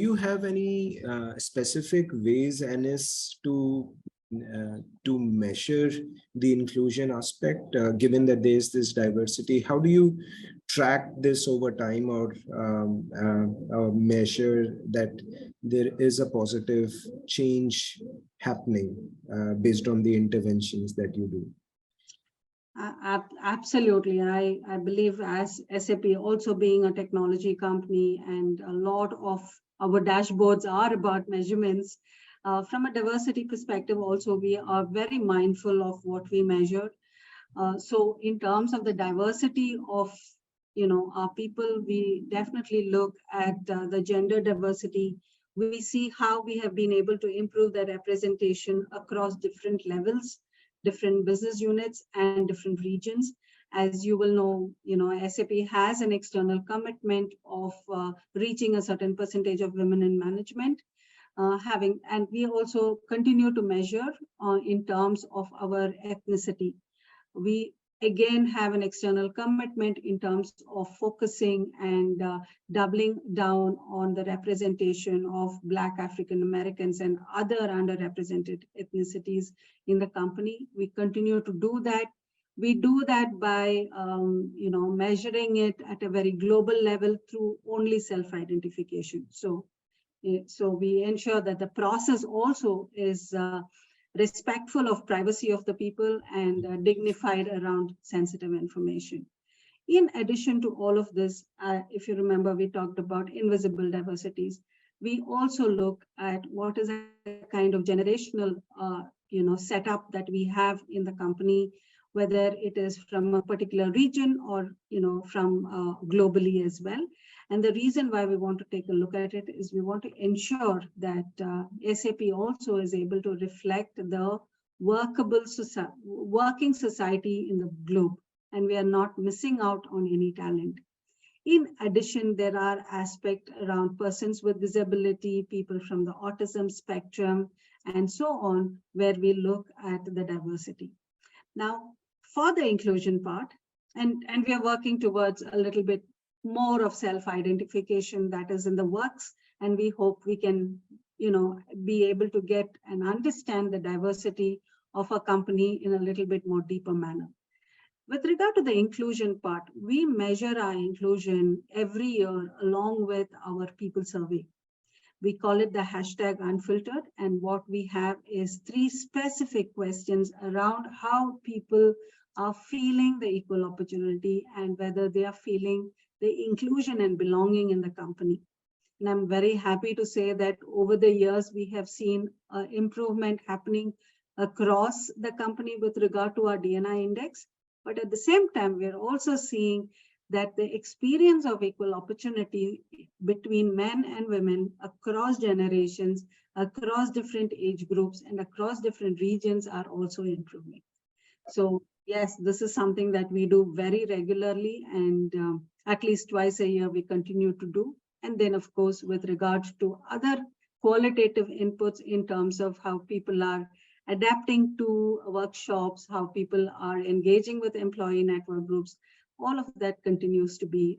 you have any specific ways, Annice, to measure the inclusion aspect, given that there's this diversity? How do you track this over time, or measure that there is a positive change happening based on the interventions that you do? Absolutely. I believe, as SAP also being a technology company, and a lot of our dashboards are about measurements, from a diversity perspective also, we are very mindful of what we measure. So in terms of the diversity of our people, we definitely look at the gender diversity. We see how we have been able to improve the representation across different levels, different business units, and different regions. As you will know, SAP has an external commitment of reaching a certain percentage of women in management. And we also continue to measure in terms of our ethnicity. We again have an external commitment in terms of focusing and doubling down on the representation of Black African Americans and other underrepresented ethnicities in the company. We continue to do that. We do that by measuring it at a very global level through only self-identification. So we ensure that the process also is respectful of privacy of the people and dignified around sensitive information. In addition to all of this, if you remember, we talked about invisible diversities. We also look at what is a kind of generational setup that we have in the company, whether it is from a particular region or from globally as well. And the reason why we want to take a look at it is we want to ensure that SAP also is able to reflect the working society in the globe, and we are not missing out on any talent. In addition, there are aspects around persons with disability, people from the autism spectrum, and so on, where we look at the diversity. Now, for the inclusion part, and we are working towards a little bit more of self-identification that is in the works, and we hope we can be able to get and understand the diversity of a company in a little bit more deeper manner. With regard to the inclusion part, we measure our inclusion every year along with our people survey. We call it the #unfiltered, and what we have is 3 specific questions around how people are feeling the equal opportunity and whether they are feeling the inclusion and belonging in the company. And I'm very happy to say that over the years, we have seen improvement happening across the company with regard to our D&I index. But at the same time, we're also seeing that the experience of equal opportunity between men and women across generations, across different age groups, and across different regions are also improving. So yes, this is something that we do very regularly, and at least twice a year we continue to do. And then, of course, with regard to other qualitative inputs in terms of how people are adapting to workshops, how people are engaging with employee network groups, all of that continues to be